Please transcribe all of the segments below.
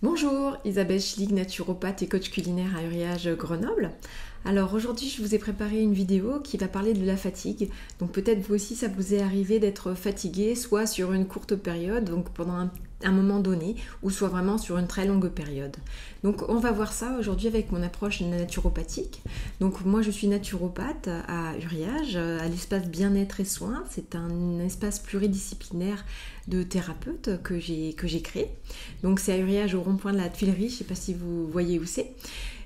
Bonjour, Isabelle Schlig, naturopathe et coach culinaire à Uriage Grenoble. Alors aujourd'hui je vous ai préparé une vidéo qui va parler de la fatigue. Donc peut-être vous aussi ça vous est arrivé d'être fatigué soit sur une courte période, donc pendant un moment donné, ou soit vraiment sur une très longue période. Donc on va voir ça aujourd'hui avec mon approche naturopathique. Donc moi je suis naturopathe à Uriage, à l'espace bien-être et soins. C'est un espace pluridisciplinaire de thérapeutes que j'ai créé. Donc c'est à Uriage au rond-point de la Tuilerie, je ne sais pas si vous voyez où c'est.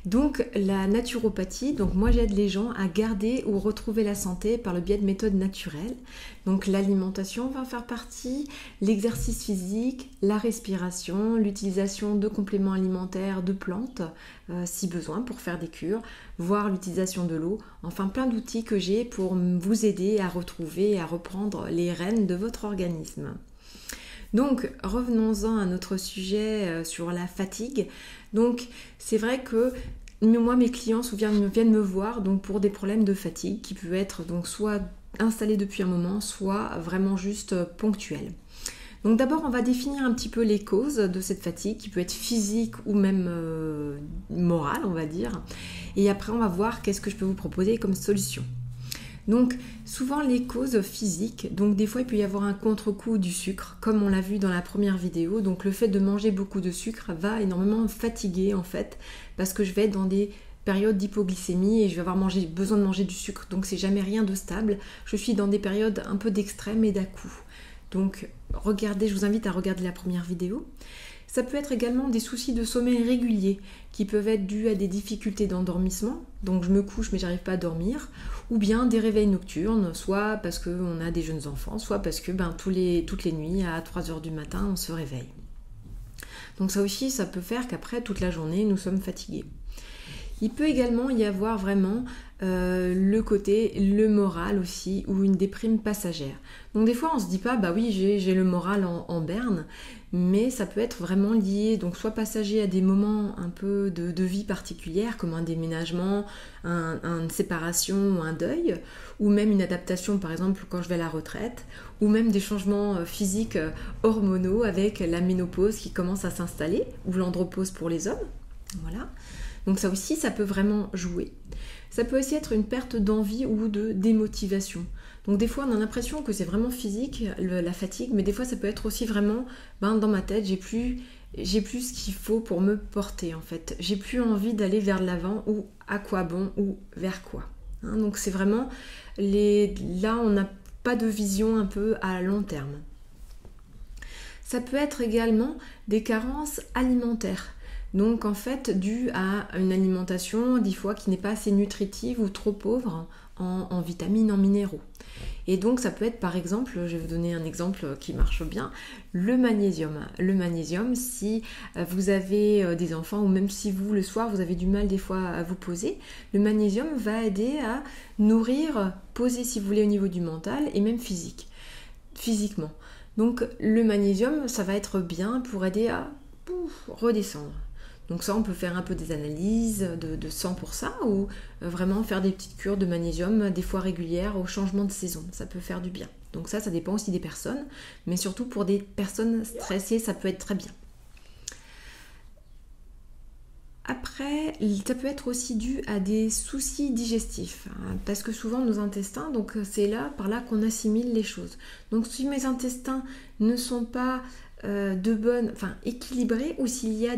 Donc la naturopathie, donc moi j'aide les gens à garder ou retrouver la santé par le biais de méthodes naturelles. Donc l'alimentation va en faire partie, l'exercice physique, la respiration, l'utilisation de compléments alimentaires, de plantes si besoin pour faire des cures, voire l'utilisation de l'eau, enfin plein d'outils que j'ai pour vous aider à retrouver et à reprendre les rênes de votre organisme. Donc revenons-en à notre sujet sur la fatigue. Donc c'est vrai que moi mes clients viennent me voir donc pour des problèmes de fatigue qui peuvent être donc soit installés depuis un moment, soit vraiment juste ponctuels. Donc d'abord on va définir un petit peu les causes de cette fatigue qui peut être physique ou même morale on va dire. Et après on va voir qu'est-ce que je peux vous proposer comme solution. Donc souvent les causes physiques, donc des fois il peut y avoir un contre-coup du sucre, comme on l'a vu dans la première vidéo. Donc le fait de manger beaucoup de sucre va énormément fatiguer en fait, parce que je vais être dans des périodes d'hypoglycémie et je vais avoir besoin de manger du sucre, donc c'est jamais rien de stable. Je suis dans des périodes un peu d'extrême et d'à-coups. Donc regardez, je vous invite à regarder la première vidéo. Ça peut être également des soucis de sommeil réguliers qui peuvent être dus à des difficultés d'endormissement, donc je me couche mais j'arrive pas à dormir, ou bien des réveils nocturnes, soit parce qu'on a des jeunes enfants, soit parce que toutes les nuits à 3h du matin on se réveille. Donc ça aussi ça peut faire qu'après toute la journée nous sommes fatigués. Il peut également y avoir vraiment le moral aussi, ou une déprime passagère. Donc des fois on se dit pas, bah oui j'ai le moral en berne, mais ça peut être vraiment lié, donc soit passager à des moments un peu de vie particulière, comme un déménagement, une séparation ou un deuil, ou même une adaptation par exemple quand je vais à la retraite, ou même des changements physiques hormonaux avec la ménopause qui commence à s'installer, ou l'andropause pour les hommes, voilà. Donc ça aussi, ça peut vraiment jouer. Ça peut aussi être une perte d'envie ou de démotivation. Donc des fois, on a l'impression que c'est vraiment physique, la fatigue, mais des fois, ça peut être aussi vraiment, dans ma tête, j'ai plus ce qu'il faut pour me porter en fait. J'ai plus envie d'aller vers l'avant, ou à quoi bon, ou vers quoi. Donc c'est vraiment, là, on n'a pas de vision un peu à long terme. Ça peut être également des carences alimentaires. Donc en fait dû à une alimentation des fois qui n'est pas assez nutritive ou trop pauvre en vitamines, en minéraux. Et donc ça peut être par exemple, je vais vous donner un exemple qui marche bien, le magnésium. Le magnésium, si vous avez des enfants ou même si vous le soir vous avez du mal des fois à vous poser, le magnésium va aider à nourrir, poser si vous voulez au niveau du mental et même physiquement. Donc le magnésium ça va être bien pour aider à redescendre. Donc ça, on peut faire un peu des analyses de sang pour ça, ou vraiment faire des petites cures de magnésium, des fois régulières, au changement de saison. Ça peut faire du bien. Donc ça dépend aussi des personnes, mais surtout pour des personnes stressées, ça peut être très bien. Après, ça peut être aussi dû à des soucis digestifs, parce que souvent nos intestins, donc c'est par là qu'on assimile les choses. Donc si mes intestins ne sont pas équilibrés, ou s'il y a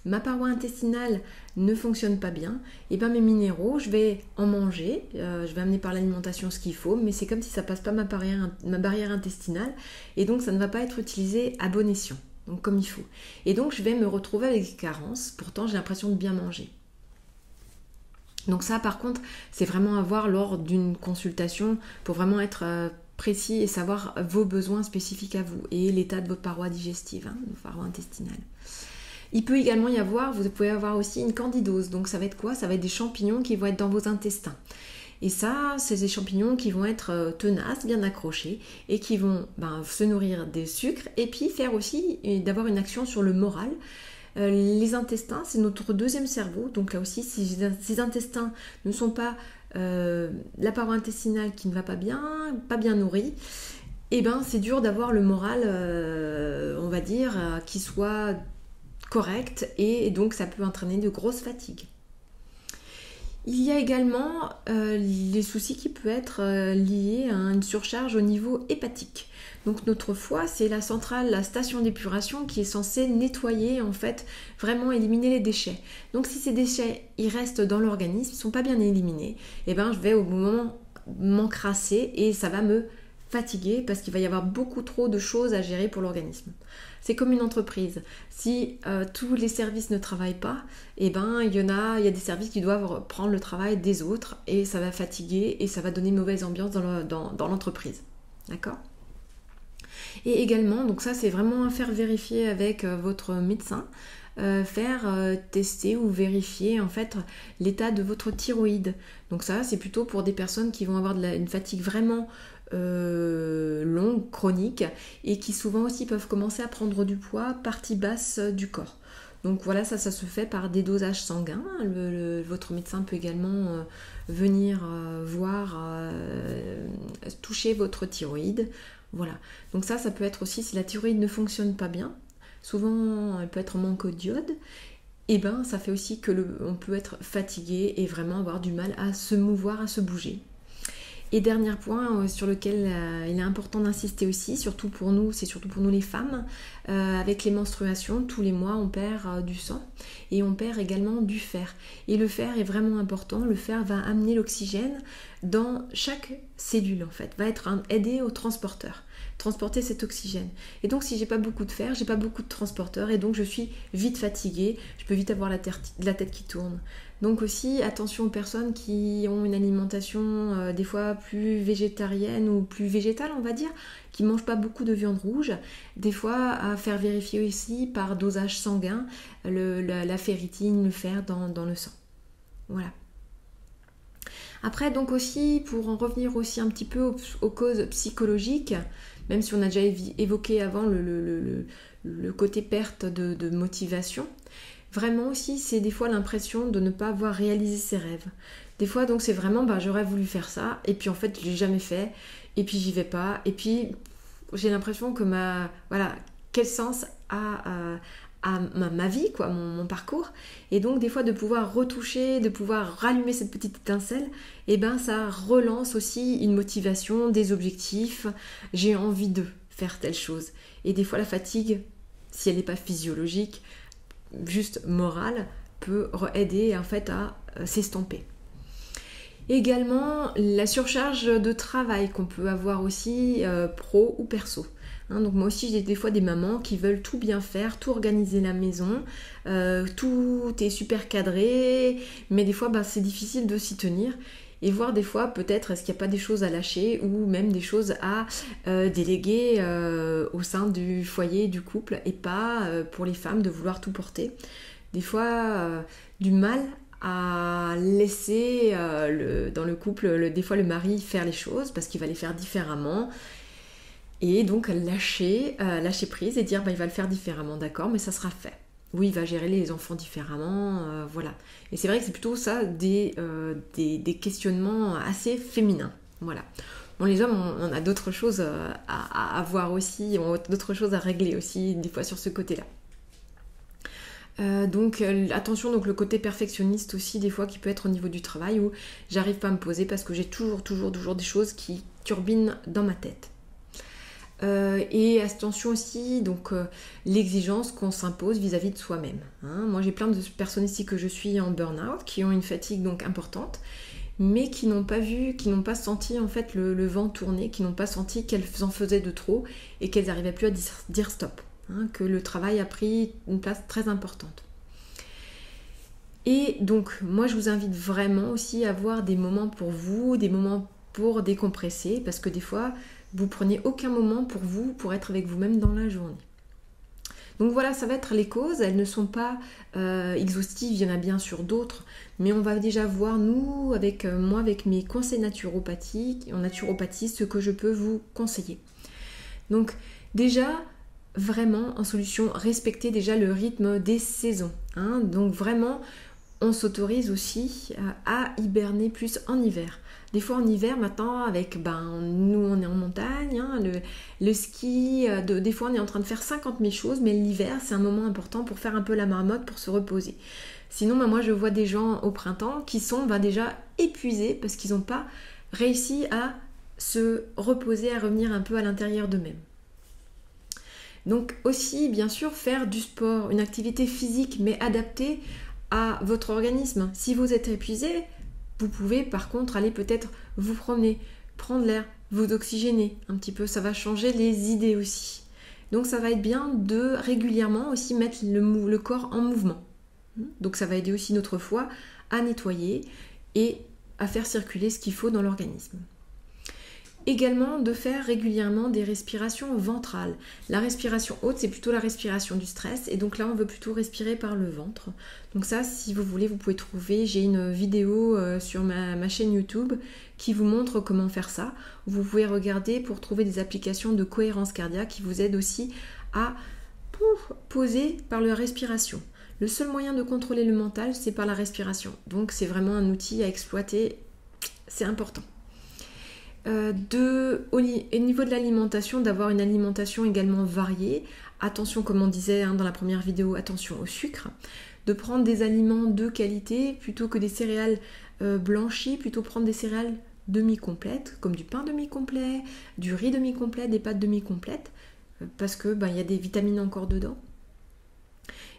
ma paroi intestinale ne fonctionne pas bien, et bien mes minéraux, je vais en manger, je vais amener par l'alimentation ce qu'il faut, mais c'est comme si ça passe pas ma barrière intestinale, et donc ça ne va pas être utilisé à bon escient. Donc comme il faut. Et donc je vais me retrouver avec des carences, pourtant j'ai l'impression de bien manger. Donc ça par contre, c'est vraiment à voir lors d'une consultation pour vraiment être précis et savoir vos besoins spécifiques à vous et l'état de votre paroi digestive, votre paroi intestinale. Il peut également y avoir, vous pouvez avoir aussi une candidose. Donc ça va être quoi? Ça va être des champignons qui vont être dans vos intestins. Et ça, c'est des champignons qui vont être tenaces, bien accrochés, et qui vont se nourrir des sucres, et puis faire aussi, d'avoir une action sur le moral. Les intestins, c'est notre deuxième cerveau, donc là aussi, si ces intestins ne sont pas, la paroi intestinale qui ne va pas bien nourrie, et c'est dur d'avoir le moral, on va dire, qui soit correcte et donc ça peut entraîner de grosses fatigues. Il y a également les soucis qui peuvent être liés à une surcharge au niveau hépatique. Donc notre foie, c'est la centrale, la station d'épuration qui est censée nettoyer, en fait, vraiment éliminer les déchets. Donc si ces déchets, ils restent dans l'organisme, ils ne sont pas bien éliminés, et ben je vais au moment m'encrasser et ça va me fatiguer parce qu'il va y avoir beaucoup trop de choses à gérer pour l'organisme. C'est comme une entreprise. Si tous les services ne travaillent pas, eh ben, il y a des services qui doivent prendre le travail des autres et ça va fatiguer et ça va donner une mauvaise ambiance dans l'entreprise. D'accord ? Et également, donc ça c'est vraiment à faire vérifier avec votre médecin, faire tester ou vérifier en fait l'état de votre thyroïde. Donc ça c'est plutôt pour des personnes qui vont avoir une fatigue vraiment longue, chronique, et qui souvent aussi peuvent commencer à prendre du poids, partie basse du corps. Donc voilà, ça se fait par des dosages sanguins. Votre médecin peut également venir voir, toucher votre thyroïde. Voilà, donc ça peut être aussi si la thyroïde ne fonctionne pas bien, souvent elle peut être en manque d'iode, et ben ça fait aussi que on peut être fatigué et vraiment avoir du mal à se mouvoir, à se bouger. Et dernier point sur lequel il est important d'insister aussi, surtout pour nous les femmes, avec les menstruations, tous les mois on perd du sang et on perd également du fer. Et le fer est vraiment important, le fer va amener l'oxygène dans chaque cellule en fait, va être aidé au transporteur, transporter cet oxygène. Et donc si j'ai pas beaucoup de fer, j'ai pas beaucoup de transporteur et donc je suis vite fatiguée, je peux vite avoir la tête qui tourne. Donc aussi attention aux personnes qui ont une alimentation des fois plus végétarienne ou plus végétale on va dire, qui ne mangent pas beaucoup de viande rouge, des fois à faire vérifier aussi par dosage sanguin la ferritine, le fer dans le sang. Voilà. Après donc aussi pour en revenir aussi un petit peu aux causes psychologiques, même si on a déjà évoqué avant le côté perte de motivation, vraiment aussi c'est des fois l'impression de ne pas avoir réalisé ses rêves. Des fois donc c'est vraiment j'aurais voulu faire ça et puis en fait je l'ai jamais fait et puis j'y vais pas et puis j'ai l'impression que quel sens a ma vie, quoi, mon parcours, et donc des fois de pouvoir retoucher, de pouvoir rallumer cette petite étincelle, et ben ça relance aussi une motivation, des objectifs, j'ai envie de faire telle chose. Et des fois la fatigue, si elle n'est pas physiologique, juste morale, peut aider en fait à s'estomper. Également la surcharge de travail qu'on peut avoir aussi pro ou perso. Donc moi aussi j'ai des fois des mamans qui veulent tout bien faire, tout organiser la maison, tout est super cadré, mais des fois c'est difficile de s'y tenir et voir des fois peut-être est-ce qu'il n'y a pas des choses à lâcher ou même des choses à déléguer au sein du foyer, du couple, et pas pour les femmes de vouloir tout porter. Des fois du mal à laisser dans le couple des fois le mari faire les choses parce qu'il va les faire différemment. Et donc lâcher prise et dire il va le faire différemment, d'accord, mais ça sera fait. Oui, il va gérer les enfants différemment, voilà. Et c'est vrai que c'est plutôt ça des questionnements assez féminins, voilà. Bon, les hommes, on a d'autres choses à voir aussi, on a d'autres choses à régler aussi, des fois sur ce côté-là. Donc attention, donc le côté perfectionniste aussi, des fois qui peut être au niveau du travail où j'arrive pas à me poser parce que j'ai toujours des choses qui turbinent dans ma tête. Et attention aussi, donc l'exigence qu'on s'impose vis-à-vis de soi-même. Moi j'ai plein de personnes ici que je suis en burn-out, qui ont une fatigue donc importante, mais qui n'ont pas senti en fait le vent tourner, qui n'ont pas senti qu'elles en faisaient de trop et qu'elles n'arrivaient plus à dire stop, que le travail a pris une place très importante. Et donc moi je vous invite vraiment aussi à avoir des moments pour vous, des moments pour décompresser, parce que des fois vous prenez aucun moment pour vous, pour être avec vous-même dans la journée. Donc voilà, ça va être les causes, elles ne sont pas exhaustives, il y en a bien sûr d'autres, mais on va déjà voir, nous, avec mes conseils naturopathiques, en naturopathie, ce que je peux vous conseiller. Donc déjà, vraiment, en solution, respectez déjà le rythme des saisons. Donc vraiment, on s'autorise aussi à hiberner plus en hiver. Des fois en hiver maintenant, avec nous on est en montagne, hein, le ski, des fois on est en train de faire 50 000 choses, mais l'hiver c'est un moment important pour faire un peu la marmotte, pour se reposer. Sinon moi je vois des gens au printemps qui sont déjà épuisés parce qu'ils n'ont pas réussi à se reposer, à revenir un peu à l'intérieur d'eux-mêmes. Donc aussi bien sûr faire du sport, une activité physique mais adaptée à votre organisme. Si vous êtes épuisé, vous pouvez par contre aller peut-être vous promener, prendre l'air, vous oxygéner un petit peu, ça va changer les idées aussi. Donc ça va être bien de régulièrement aussi mettre le corps en mouvement. Donc ça va aider aussi notre foie à nettoyer et à faire circuler ce qu'il faut dans l'organisme. Également de faire régulièrement des respirations ventrales. La respiration haute, c'est plutôt la respiration du stress, et donc là on veut plutôt respirer par le ventre. Donc ça, si vous voulez, vous pouvez trouver, j'ai une vidéo sur ma chaîne YouTube qui vous montre comment faire ça. Vous pouvez regarder pour trouver des applications de cohérence cardiaque qui vous aident aussi à poser par la respiration. Le seul moyen de contrôler le mental, c'est par la respiration. Donc c'est vraiment un outil à exploiter, c'est important. Au niveau de l'alimentation, d'avoir une alimentation également variée. Attention, comme on disait dans la première vidéo, attention au sucre. De prendre des aliments de qualité plutôt que des céréales blanchies, plutôt prendre des céréales demi-complètes, comme du pain demi-complet, du riz demi-complet, des pâtes demi-complètes, parce que il y a des vitamines encore dedans.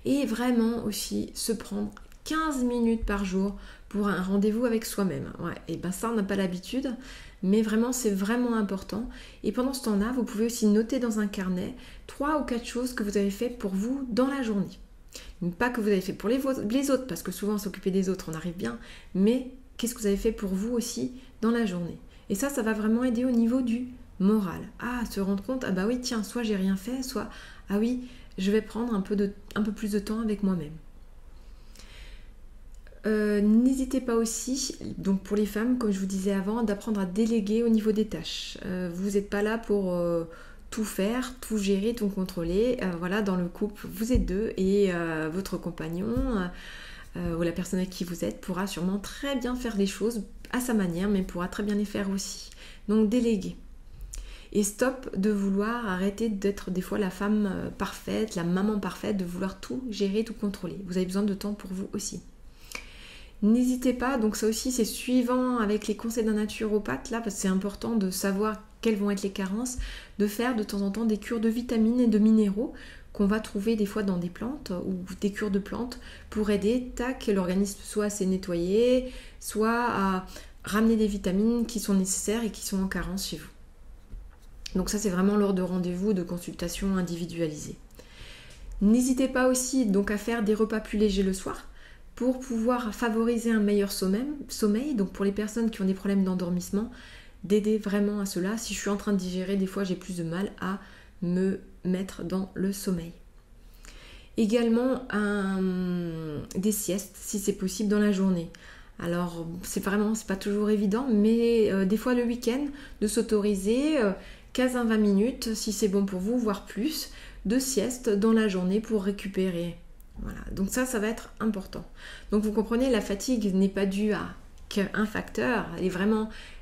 Et vraiment aussi se prendre 15 minutes par jour pour un rendez-vous avec soi-même. Ouais, et ça, on n'a pas l'habitude, mais vraiment, c'est vraiment important. Et pendant ce temps-là, vous pouvez aussi noter dans un carnet 3 ou 4 choses que vous avez fait pour vous dans la journée. Pas que vous avez fait pour les autres, parce que souvent, s'occuper des autres, on arrive bien, mais qu'est-ce que vous avez fait pour vous aussi dans la journée. Et ça va vraiment aider au niveau du moral. Se rendre compte, oui, tiens, soit j'ai rien fait, soit, oui, je vais prendre un peu plus de temps avec moi-même. N'hésitez pas aussi, donc pour les femmes, comme je vous disais avant, d'apprendre à déléguer au niveau des tâches. Vous n'êtes pas là pour tout faire, tout gérer, tout contrôler. Dans le couple, vous êtes deux et votre compagnon ou la personne avec qui vous êtes pourra sûrement très bien faire les choses à sa manière, mais pourra très bien les faire aussi. Donc déléguer. Et stop de vouloir arrêter d'être des fois la femme parfaite, la maman parfaite, de vouloir tout gérer, tout contrôler. Vous avez besoin de temps pour vous aussi. N'hésitez pas, donc ça aussi c'est suivant avec les conseils d'un naturopathe là, parce que c'est important de savoir quelles vont être les carences, de faire de temps en temps des cures de vitamines et de minéraux qu'on va trouver des fois dans des plantes ou des cures de plantes pour aider, l'organisme soit à se nettoyer, soit à ramener des vitamines qui sont nécessaires et qui sont en carence chez vous. Donc ça c'est vraiment lors de rendez-vous, de consultations individualisées. N'hésitez pas aussi donc à faire des repas plus légers le soir, pour pouvoir favoriser un meilleur sommeil, donc pour les personnes qui ont des problèmes d'endormissement, d'aider vraiment à cela. Si je suis en train de digérer, des fois j'ai plus de mal à me mettre dans le sommeil. Également des siestes, si c'est possible, dans la journée. Alors c'est pas toujours évident, mais des fois le week-end, de s'autoriser 15 à 20 minutes, si c'est bon pour vous, voire plus, de sieste dans la journée pour récupérer. Voilà, donc ça va être important. Donc vous comprenez, la fatigue n'est pas due à qu'un facteur,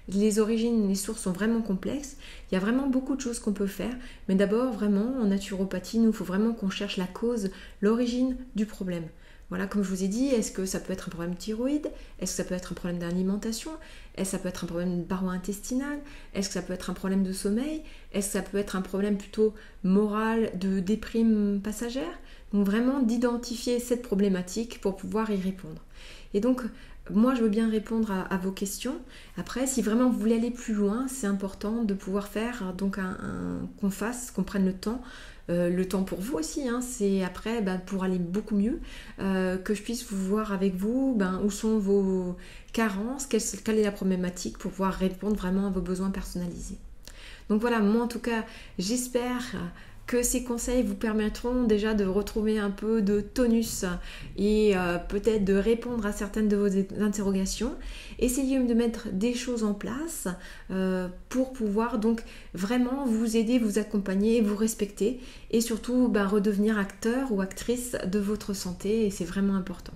les origines, les sources sont vraiment complexes. Il y a vraiment beaucoup de choses qu'on peut faire, mais d'abord vraiment en naturopathie, il faut vraiment qu'on cherche la cause, l'origine du problème. Voilà, comme je vous ai dit, est-ce que ça peut être un problème thyroïde? Est-ce que ça peut être un problème d'alimentation? Est-ce que ça peut être un problème de paroi intestinale? Est-ce que ça peut être un problème de sommeil? Est-ce que ça peut être un problème plutôt moral de déprime passagère? Donc vraiment d'identifier cette problématique pour pouvoir y répondre. Et donc, moi je veux bien répondre à vos questions. Après, si vraiment vous voulez aller plus loin, c'est important de pouvoir faire donc qu'on prenne le temps pour vous aussi, c'est après pour aller beaucoup mieux, que je puisse vous voir avec vous, où sont vos carences, quelle est la problématique pour pouvoir répondre vraiment à vos besoins personnalisés. Donc voilà, moi en tout cas, j'espère que ces conseils vous permettront déjà de retrouver un peu de tonus et peut-être de répondre à certaines de vos interrogations. Essayez de mettre des choses en place pour pouvoir donc vraiment vous aider, vous accompagner, vous respecter et surtout redevenir acteur ou actrice de votre santé, et c'est vraiment important.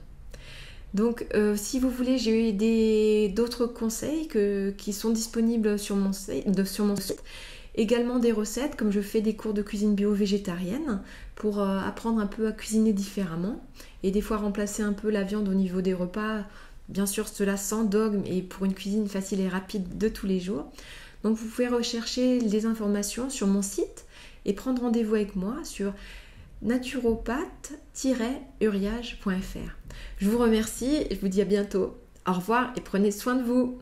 Donc si vous voulez, j'ai eu d'autres conseils qui sont disponibles sur mon site. Également des recettes, comme je fais des cours de cuisine bio-végétarienne pour apprendre un peu à cuisiner différemment et des fois remplacer un peu la viande au niveau des repas. Bien sûr, cela sans dogme et pour une cuisine facile et rapide de tous les jours. Donc vous pouvez rechercher les informations sur mon site et prendre rendez-vous avec moi sur naturopathe-uriage.fr. Je vous remercie et je vous dis à bientôt. Au revoir et prenez soin de vous.